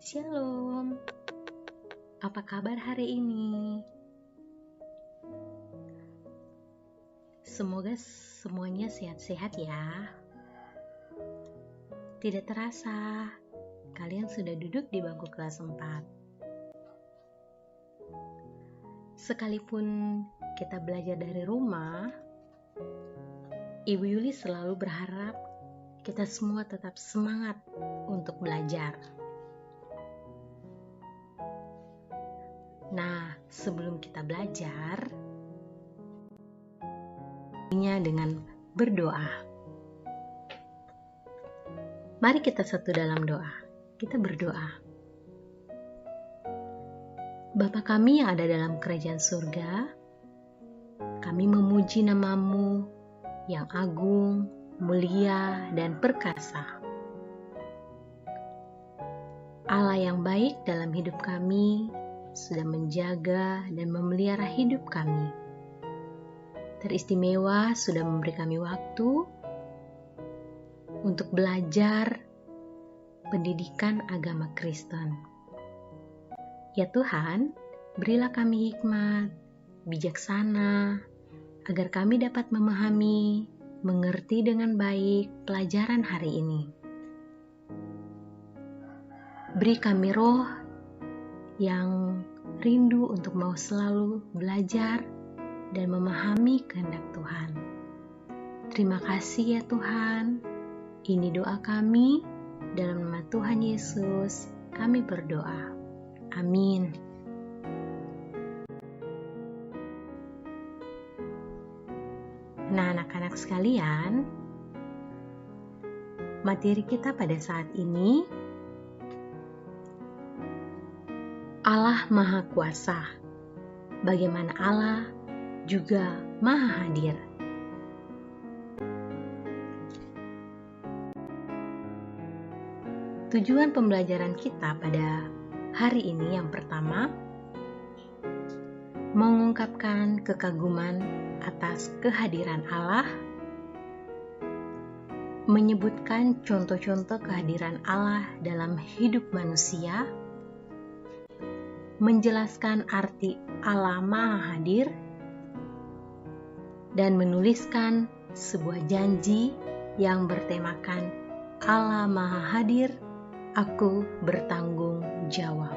Shalom, apa kabar hari ini? Semoga semuanya sehat-sehat ya. Tidak terasa, kalian sudah duduk di bangku kelas 4. Sekalipun kita belajar dari rumah, Ibu Yuli selalu berharap kita semua tetap semangat untuk belajar. Nah, sebelum kita belajar, dengan berdoa. Mari kita satu dalam doa. Kita berdoa. Bapa kami yang ada dalam kerajaan surga, kami memuji nama-Mu yang agung, mulia, dan perkasa. Allah yang baik dalam hidup kami sudah menjaga dan memelihara hidup kami. Teristimewa sudah memberi kami waktu untuk belajar pendidikan agama Kristen. Ya Tuhan, berilah kami hikmat, bijaksana, agar kami dapat memahami, mengerti dengan baik pelajaran hari ini. Beri kami roh yang rindu untuk mau selalu belajar dan memahami kehendak Tuhan. Terima kasih ya Tuhan. Ini doa kami, dalam nama Tuhan Yesus kami berdoa. Amin. Nah, anak-anak sekalian, materi kita pada saat ini Allah Maha Kuasa. Bagaimana Allah juga Maha Hadir. Tujuan pembelajaran kita pada hari ini yang pertama, mengungkapkan kekaguman atas kehadiran Allah, menyebutkan contoh-contoh kehadiran Allah dalam hidup manusia, menjelaskan arti Allah Maha Hadir, dan menuliskan sebuah janji yang bertemakan Allah Maha Hadir, aku bertanggung jawab.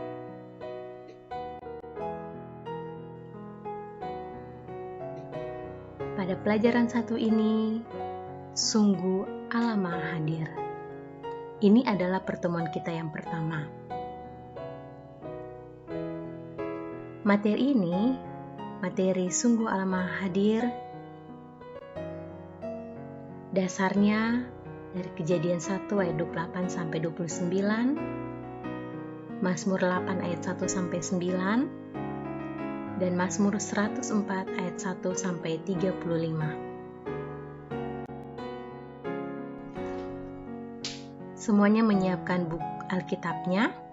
Pada pelajaran satu ini, sungguh Allah Maha Hadir. Ini adalah pertemuan kita yang pertama. Materi ini, materi sungguh Allah Maha Hadir, dasarnya dari Kejadian 1 ayat 28 sampai 29, Mazmur 8 ayat 1 sampai 9, dan Mazmur 104 ayat 1 sampai 35. Semuanya menyiapkan buku Alkitabnya.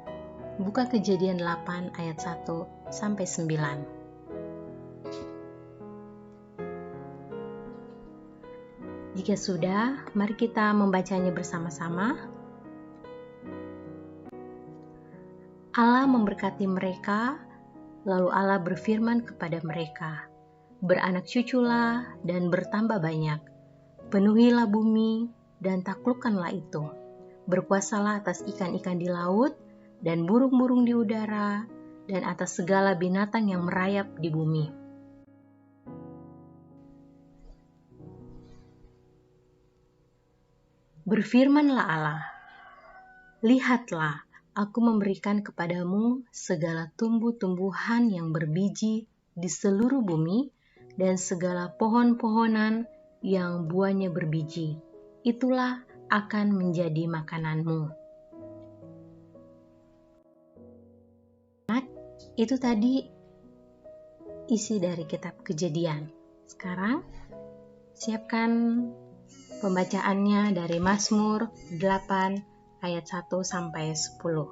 Buka Kejadian 8 ayat 1 sampai 9. Jika sudah, mari kita membacanya bersama-sama. Allah memberkati mereka, lalu Allah berfirman kepada mereka, "Beranak cuculah dan bertambah banyak, penuhilah bumi dan taklukkanlah itu. Berkuasalah atas ikan-ikan di laut, dan burung-burung di udara, dan atas segala binatang yang merayap di bumi." Berfirmanlah Allah, "Lihatlah, aku memberikan kepadamu segala tumbuh-tumbuhan yang berbiji di seluruh bumi, dan segala pohon-pohonan yang buahnya berbiji. Itulah akan menjadi makananmu." Itu tadi isi dari kitab Kejadian. Sekarang siapkan pembacaannya dari Mazmur 8 ayat 1 sampai 10.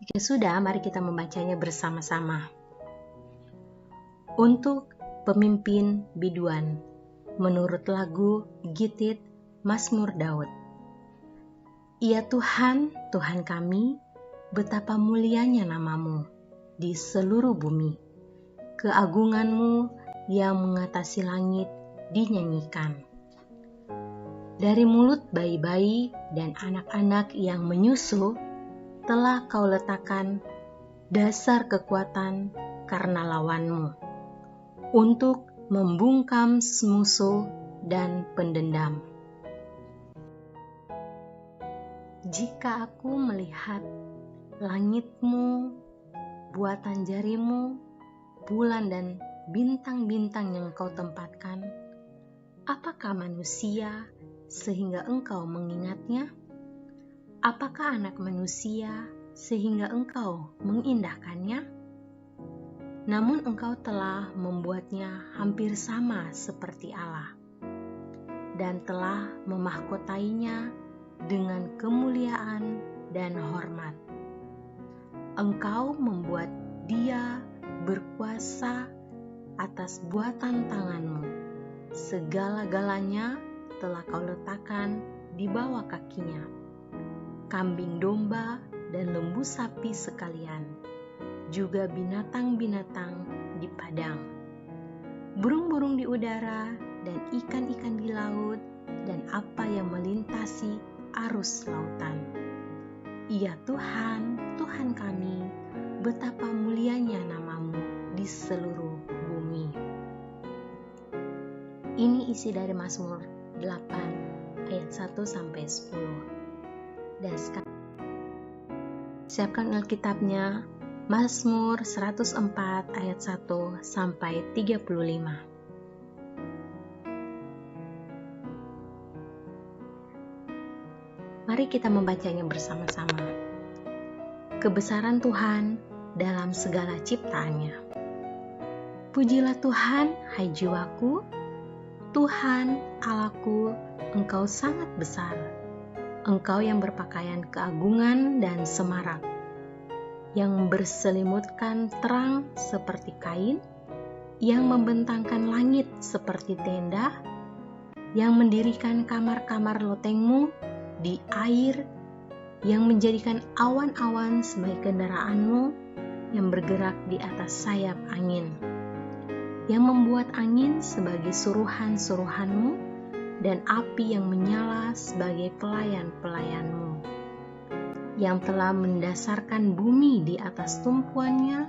Jika sudah, mari kita membacanya bersama-sama. Untuk pemimpin biduan, menurut lagu Gitit Mazmur Daud. Ya Tuhan, Tuhan kami, betapa mulianya namamu di seluruh bumi. Keagunganmu yang mengatasi langit dinyanyikan. Dari mulut bayi-bayi dan anak-anak yang menyusu, telah kau letakkan dasar kekuatan karena lawanmu, untuk membungkam musuh dan pendendam. Jika aku melihat langitmu, buatan jarimu, bulan dan bintang-bintang yang kau tempatkan, apakah manusia sehingga engkau mengingatnya? Apakah anak manusia sehingga engkau mengindahkannya? Namun engkau telah membuatnya hampir sama seperti Allah, dan telah memahkotainya dengan kemuliaan dan hormat. Engkau membuat dia berkuasa atas buatan tanganmu. Segala-galanya telah kau letakkan di bawah kakinya. Kambing domba dan lembu sapi sekalian, juga binatang-binatang di padang, burung-burung di udara dan ikan-ikan di laut, dan apa yang melintasi arus lautan. Ya Tuhan, Tuhan kami, betapa mulianya namamu di seluruh bumi. Ini isi dari Mazmur 8 ayat 1-10. Dan sekarang siapkan Alkitabnya, Mazmur 104 ayat 1-35. Mari kita membacanya bersama-sama. Kebesaran Tuhan dalam segala ciptaannya. Pujilah Tuhan, hai jiwaku, Tuhan Allahku, Engkau sangat besar. Engkau yang berpakaian keagungan dan semarak, yang berselimutkan terang seperti kain, yang membentangkan langit seperti tenda, yang mendirikan kamar-kamar lotengmu di air, yang menjadikan awan-awan sebagai kendaraanmu, yang bergerak di atas sayap angin, yang membuat angin sebagai suruhan-suruhanmu, dan api yang menyala sebagai pelayan-pelayanmu, yang telah mendasarkan bumi di atas tumpuannya,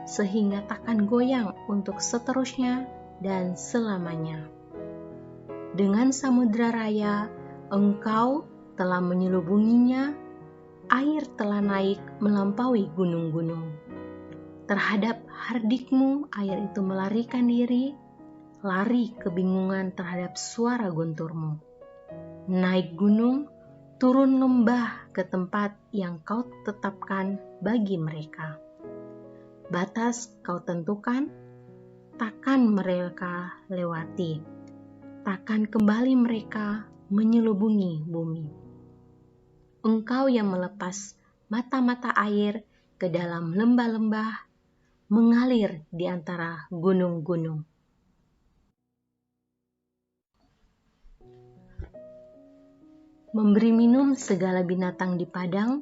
sehingga takkan goyang untuk seterusnya dan selamanya. Dengan samudra raya, Engkau telah menyelubunginya, air telah naik melampaui gunung-gunung. Terhadap hardikmu, air itu melarikan diri, lari kebingungan terhadap suara gunturmu. Naik gunung, turun lembah ke tempat yang kau tetapkan bagi mereka. Batas kau tentukan, takkan mereka lewati, takkan kembali mereka menyelubungi bumi. Engkau yang melepas mata-mata air ke dalam lembah-lembah, mengalir di antara gunung-gunung. Memberi minum segala binatang di padang,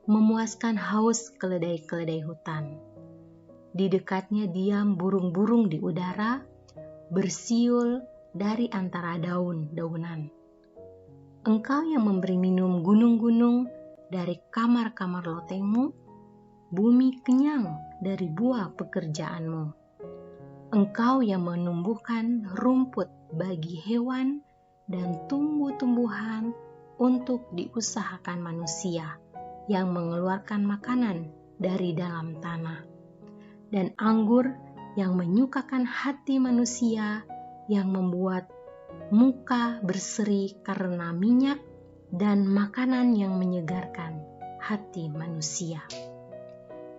memuaskan haus keledai-keledai hutan. Di dekatnya diam burung-burung di udara, bersiul dari antara daun-daunan. Engkau yang memberi minum gunung-gunung dari kamar-kamar lotengmu, bumi kenyang dari buah pekerjaanmu. Engkau yang menumbuhkan rumput bagi hewan dan tumbuh-tumbuhan untuk diusahakan manusia yang mengeluarkan makanan dari dalam tanah, dan anggur yang menyukakan hati manusia, yang membuat muka berseri karena minyak, dan makanan yang menyegarkan hati manusia.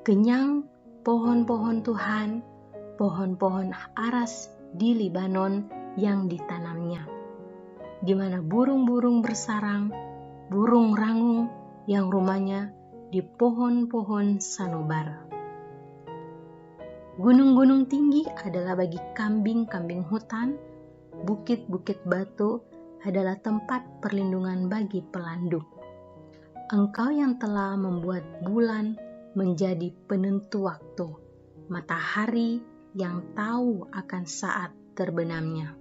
Kenyang pohon-pohon Tuhan, pohon-pohon aras di Libanon yang ditanamnya, di mana burung-burung bersarang, burung rangung yang rumahnya di pohon-pohon sanobar. Gunung-gunung tinggi adalah bagi kambing-kambing hutan, bukit-bukit batu adalah tempat perlindungan bagi pelanduk. Engkau yang telah membuat bulan menjadi penentu waktu, matahari yang tahu akan saat terbenamnya.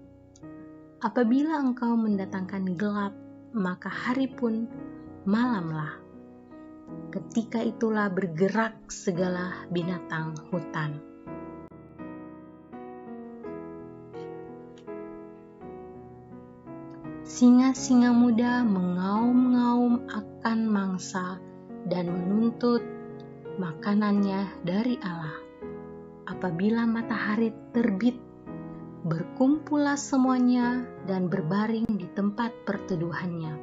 Apabila engkau mendatangkan gelap, maka hari pun malamlah. Ketika itulah bergerak segala binatang hutan. Singa-singa muda mengaum-ngaum akan mangsa dan menuntut makanannya dari Allah. Apabila matahari terbit, berkumpullah semuanya dan berbaring di tempat perteduhannya.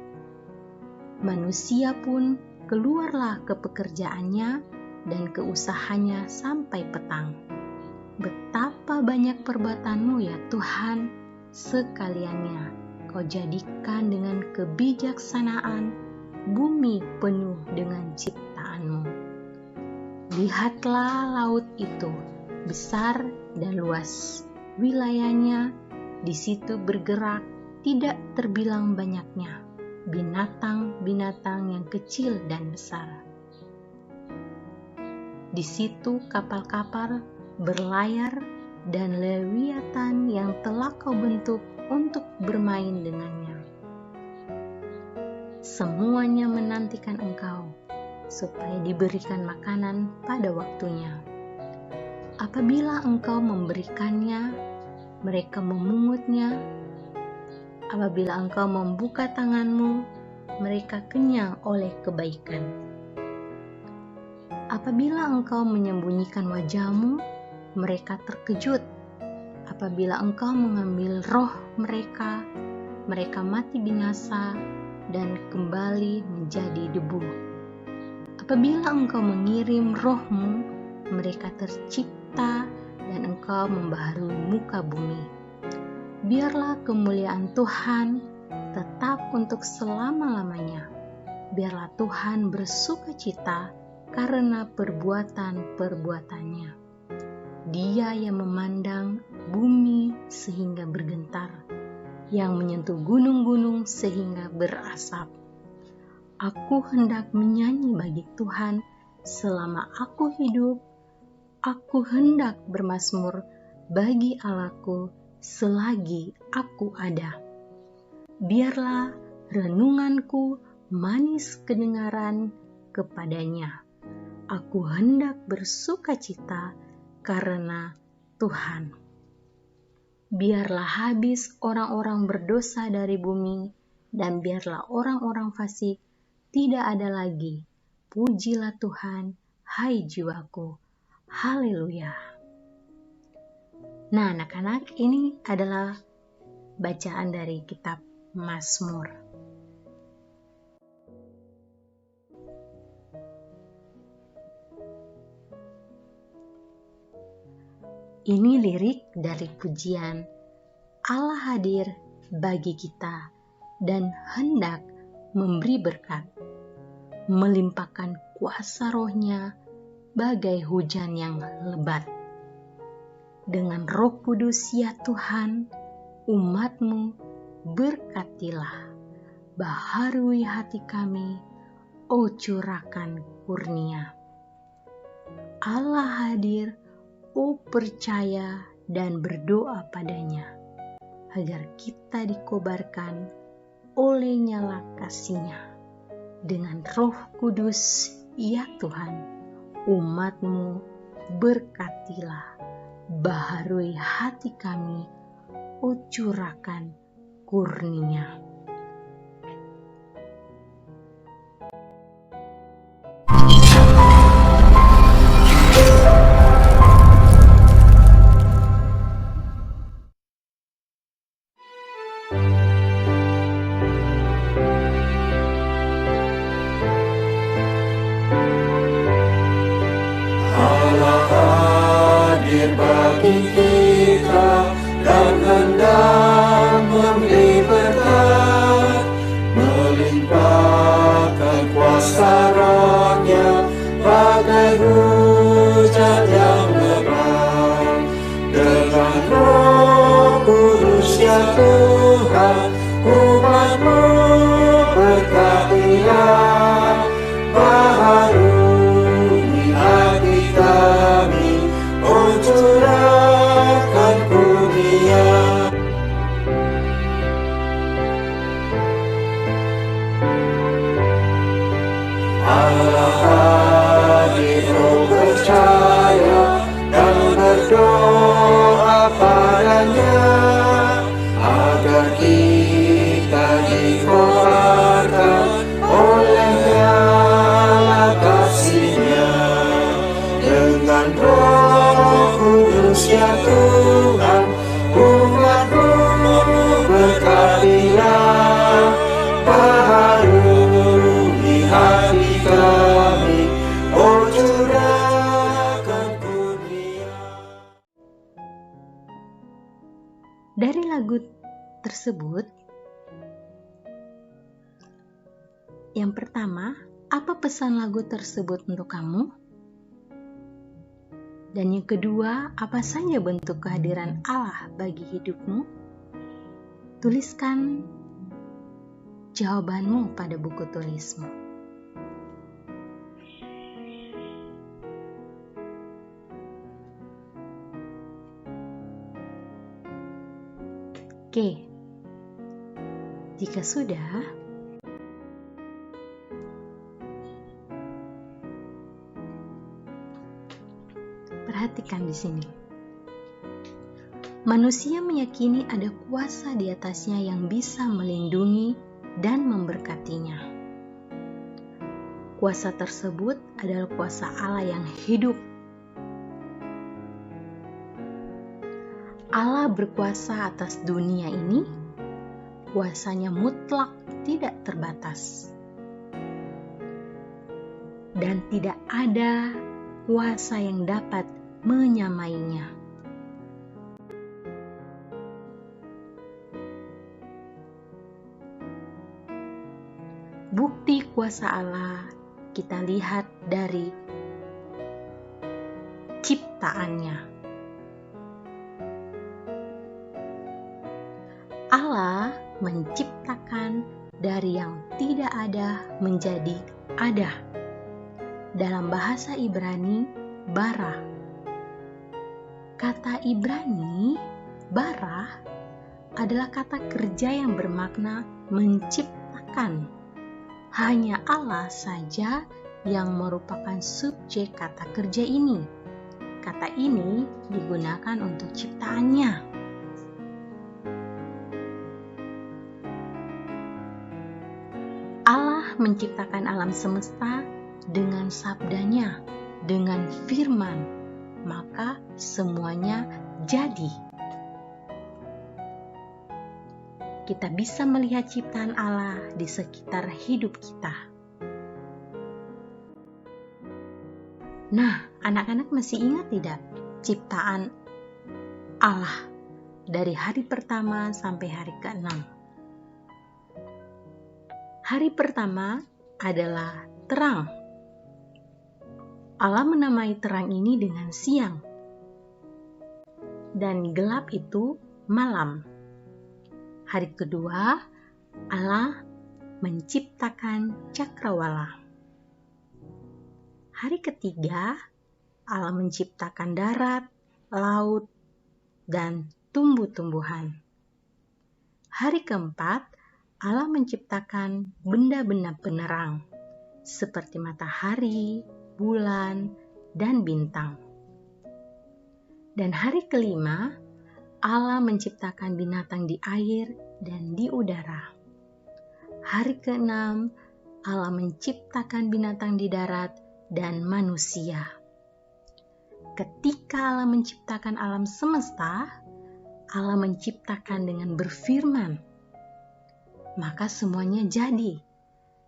Manusia pun keluarlah ke pekerjaannya dan ke usahanya sampai petang. Betapa banyak perbuatanmu ya Tuhan, sekaliannya Kau jadikan dengan kebijaksanaan bumi penuh dengan ciptaanmu. Lihatlah laut itu, besar dan luas. Wilayahnya di situ bergerak, tidak terbilang banyaknya binatang-binatang yang kecil dan besar. Di situ kapal-kapal berlayar dan lewiatan yang telah Kau bentuk untuk bermain dengannya. Semuanya menantikan Engkau, supaya diberikan makanan pada waktunya. Apabila Engkau memberikannya, mereka memungutnya. Apabila Engkau membuka tanganmu, mereka kenyang oleh kebaikan. Apabila Engkau menyembunyikan wajahmu, mereka terkejut. Apabila Engkau mengambil roh mereka, mereka mati binasa dan kembali menjadi debu. Apabila Engkau mengirim roh-Mu, mereka tercipta dan Engkau membaharui muka bumi. Biarlah kemuliaan Tuhan tetap untuk selama-lamanya. Biarlah Tuhan bersukacita karena perbuatan-perbuatannya. Dia yang memandang bumi sehingga bergetar, yang menyentuh gunung-gunung sehingga berasap. Aku hendak menyanyi bagi Tuhan selama aku hidup. Aku hendak bermazmur bagi Allahku selagi aku ada. Biarlah renunganku manis kedengaran kepadanya. Aku hendak bersukacita karena Tuhan. Biarlah habis orang-orang berdosa dari bumi, dan biarlah orang-orang fasik tidak ada lagi. Pujilah Tuhan, hai jiwaku. Haleluya. Nah, anak-anak, ini adalah bacaan dari kitab Mazmur. Ini lirik dari pujian Allah hadir bagi kita dan hendak memberi berkat, melimpahkan kuasa roh-Nya bagai hujan yang lebat. Dengan Roh Kudus ya Tuhan, umat-Mu berkatilah, baharui hati kami, oh curahkan kurnia. Allah hadir, oh percaya dan berdoa padanya, agar kita dikobarkan oleh nyala kasih-Nya. Dengan Roh Kudus, ya Tuhan, umat-Mu berkatilah, baharui hati kami, oh curahkan kurnia. Hadir bagi kita dan hendak memberi berkat, melimpahkan kuasa roh-Nya bagai hujan yang lebat. Dengan Roh Kudus ya Tuhan, umat-Mu berkatilah, baharui hati kami, oh curahkan kurnia. Allah hadir, oh percaya dan berdoa padanya, agar kita dikobarkan oleh nyala kasih-Nya. Dengan Roh Kudus ya Tuhan, umat-Mu berkatilah, baharui hati kami, oh curahkan kurnia. Dari lagu tersebut, yang pertama, apa pesan lagu tersebut untuk kamu? Dan yang kedua, apa saja bentuk kehadiran Allah bagi hidupmu? Tuliskan jawabanmu pada buku tulismu. Oke, jika sudah, perhatikan di sini. Manusia meyakini ada kuasa di atasnya yang bisa melindungi dan memberkatinya. Kuasa tersebut adalah kuasa Allah yang hidup. Allah berkuasa atas dunia ini, kuasanya mutlak, tidak terbatas. Dan tidak ada kuasa yang dapat menyamainya. Bukti kuasa Allah kita lihat dari ciptaannya. Allah menciptakan dari yang tidak ada menjadi ada. Dalam bahasa Ibrani, bara. Kata Ibrani, bara, adalah kata kerja yang bermakna menciptakan. Hanya Allah saja yang merupakan subjek kata kerja ini. Kata ini digunakan untuk ciptaannya. Allah menciptakan alam semesta dengan sabdanya, dengan firman, maka semuanya jadi. Kita bisa melihat ciptaan Allah di sekitar hidup kita. Nah, anak-anak masih ingat tidak ciptaan Allah dari hari pertama sampai hari ke-6? Hari pertama adalah terang. Allah menamai terang ini dengan siang. Dan gelap itu malam. Hari kedua, Allah menciptakan cakrawala. Hari ketiga, Allah menciptakan darat, laut, dan tumbuh-tumbuhan. Hari keempat, Allah menciptakan benda-benda penerang, seperti matahari, bulan, dan bintang. Dan hari kelima, Allah menciptakan binatang di air dan di udara. Hari keenam, Allah menciptakan binatang di darat dan manusia. Ketika Allah menciptakan alam semesta, Allah menciptakan dengan berfirman, maka semuanya jadi.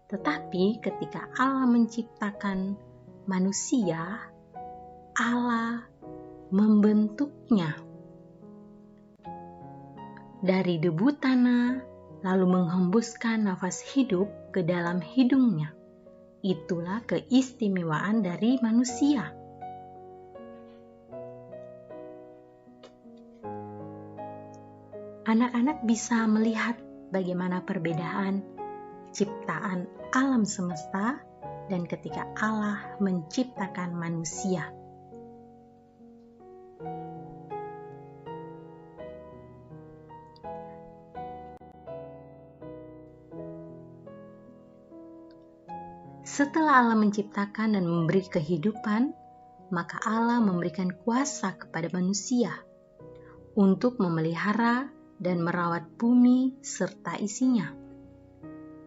Tetapi ketika Allah menciptakan manusia, Allah membentuknya dari debu tanah, lalu menghembuskan nafas hidup ke dalam hidungnya. Itulah keistimewaan dari manusia. Anak-anak bisa melihat bagaimana perbedaan ciptaan alam semesta dan ketika Allah menciptakan manusia. Setelah Allah menciptakan dan memberi kehidupan, maka Allah memberikan kuasa kepada manusia untuk memelihara dan merawat bumi serta isinya.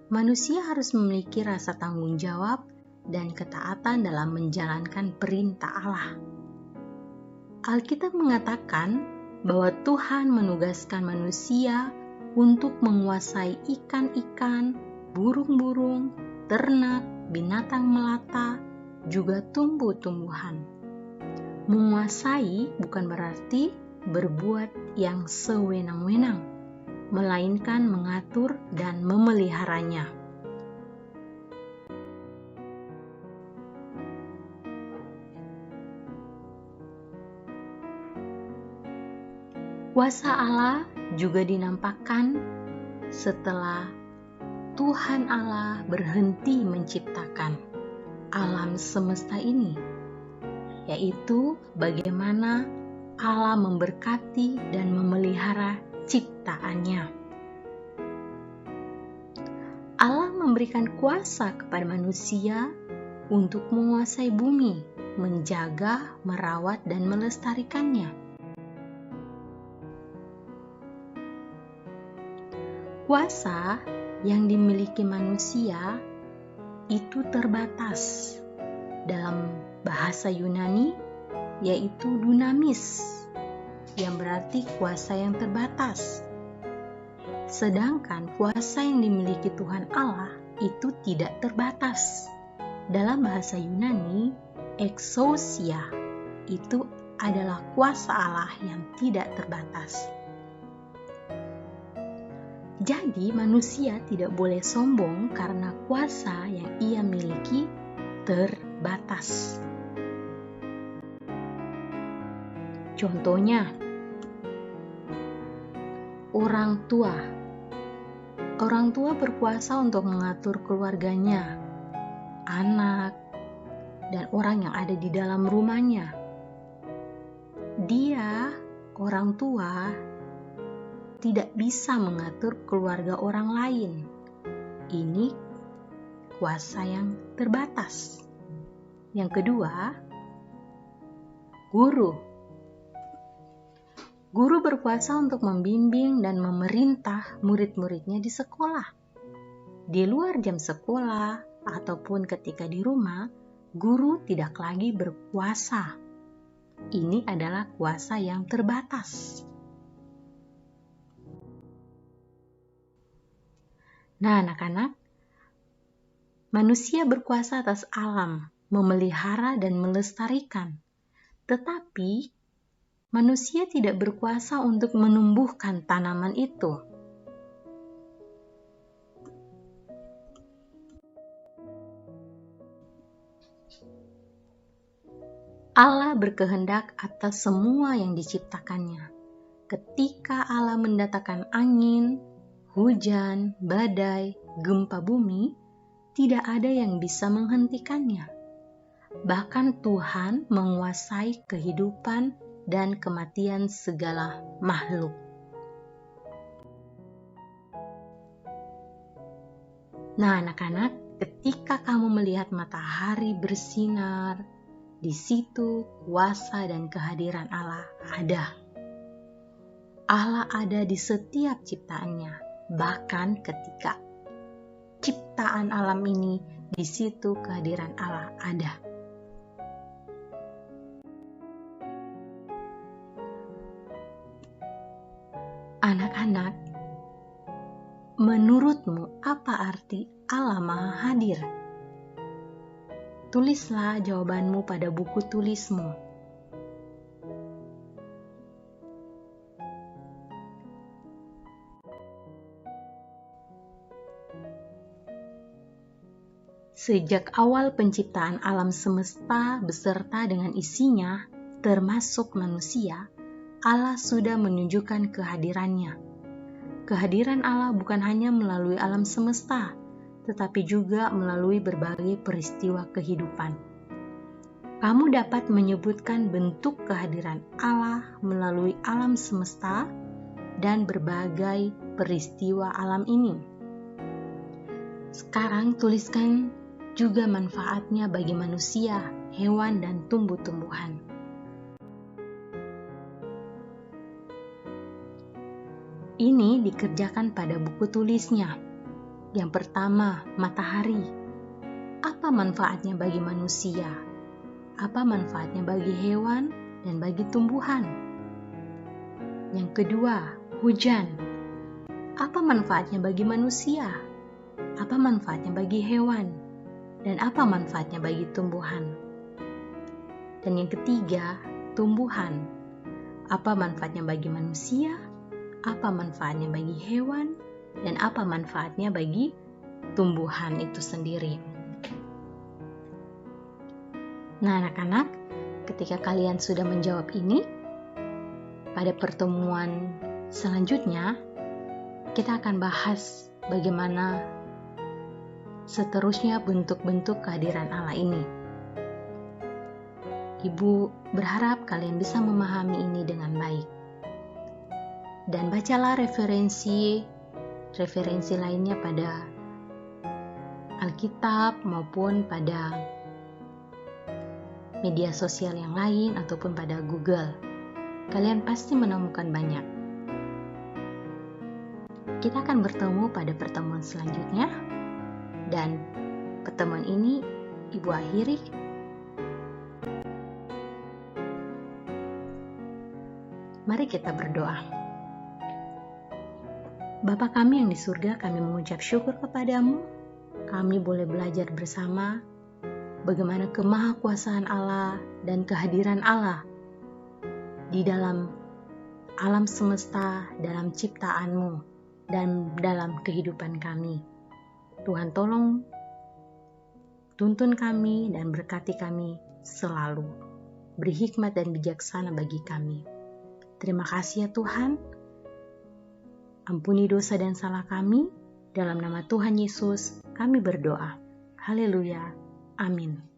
Manusia harus memiliki rasa tanggung jawab dan ketaatan dalam menjalankan perintah Allah. Alkitab mengatakan bahwa Tuhan menugaskan manusia untuk menguasai ikan-ikan, burung-burung, ternak, binatang melata, juga tumbuh-tumbuhan. Menguasai bukan berarti berbuat yang sewenang-wenang, melainkan mengatur dan memeliharanya. Kuasa Allah juga dinampakkan setelah Tuhan Allah berhenti menciptakan alam semesta ini, yaitu bagaimana Allah memberkati dan memelihara ciptaannya. Allah memberikan kuasa kepada manusia untuk menguasai bumi, menjaga, merawat, dan melestarikannya. Kuasa yang dimiliki manusia itu terbatas. Dalam bahasa Yunani, yaitu dunamis, yang berarti kuasa yang terbatas. Sedangkan kuasa yang dimiliki Tuhan Allah itu tidak terbatas. Dalam bahasa Yunani, exousia itu adalah kuasa Allah yang tidak terbatas. Jadi manusia tidak boleh sombong karena kuasa yang ia miliki terbatas. Contohnya, orang tua. Orang tua berkuasa untuk mengatur keluarganya, anak, dan orang yang ada di dalam rumahnya. Dia, orang tua, tidak bisa mengatur keluarga orang lain. Ini kuasa yang terbatas. Yang kedua, guru. Guru berkuasa untuk membimbing dan memerintah murid-muridnya di sekolah. Di luar jam sekolah ataupun ketika di rumah, guru tidak lagi berkuasa. Ini adalah kuasa yang terbatas. Nah, anak-anak, manusia berkuasa atas alam, memelihara dan melestarikan. Tetapi, manusia tidak berkuasa untuk menumbuhkan tanaman itu. Allah berkehendak atas semua yang diciptakannya. Ketika Allah mendatangkan angin, hujan, badai, gempa bumi, tidak ada yang bisa menghentikannya. Bahkan Tuhan menguasai kehidupan dan kematian segala makhluk. Nah, anak-anak, ketika kamu melihat matahari bersinar, di situ kuasa dan kehadiran Allah ada. Allah ada di setiap ciptaannya. Bahkan ketika ciptaan alam ini, di situ kehadiran Allah ada. Anak-anak, menurutmu apa arti Allah Maha Hadir? Tulislah jawabanmu pada buku tulismu. Sejak awal penciptaan alam semesta beserta dengan isinya, termasuk manusia, Allah sudah menunjukkan kehadirannya. kehadiran Allah bukan hanya melalui alam semesta, tetapi juga melalui berbagai peristiwa kehidupan. Kamu dapat menyebutkan bentuk kehadiran Allah melalui alam semesta dan berbagai peristiwa alam ini. Sekarang tuliskan juga manfaatnya bagi manusia, hewan, dan tumbuh-tumbuhan. Ini dikerjakan pada buku tulisnya. Yang pertama, matahari. Apa manfaatnya bagi manusia? Apa manfaatnya bagi hewan dan bagi tumbuhan? Yang kedua, hujan. Apa manfaatnya bagi manusia? Apa manfaatnya bagi hewan? Dan apa manfaatnya bagi tumbuhan? Dan yang ketiga, tumbuhan. Apa manfaatnya bagi manusia? Apa manfaatnya bagi hewan? Dan apa manfaatnya bagi tumbuhan itu sendiri? Nah, anak-anak, ketika kalian sudah menjawab ini, pada pertemuan selanjutnya, kita akan bahas bagaimana seterusnya bentuk-bentuk kehadiran Allah ini. Ibu berharap kalian bisa memahami ini dengan baik. Dan bacalah referensi lainnya pada Alkitab maupun pada media sosial yang lain ataupun pada Google. Kalian pasti menemukan banyak. Kita akan bertemu pada pertemuan selanjutnya, dan pertemuan ini Ibu akhiri. Mari kita berdoa. Bapa kami yang di surga, kami mengucap syukur kepadamu. Kami boleh belajar bersama bagaimana kemahakuasaan Allah dan kehadiran Allah di dalam alam semesta, dalam ciptaan-Mu, dan dalam kehidupan kami. Tuhan tolong tuntun kami dan berkati kami selalu. Beri hikmat dan bijaksana bagi kami. Terima kasih ya Tuhan. Ampuni dosa dan salah kami. Dalam nama Tuhan Yesus, kami berdoa. Haleluya. Amin.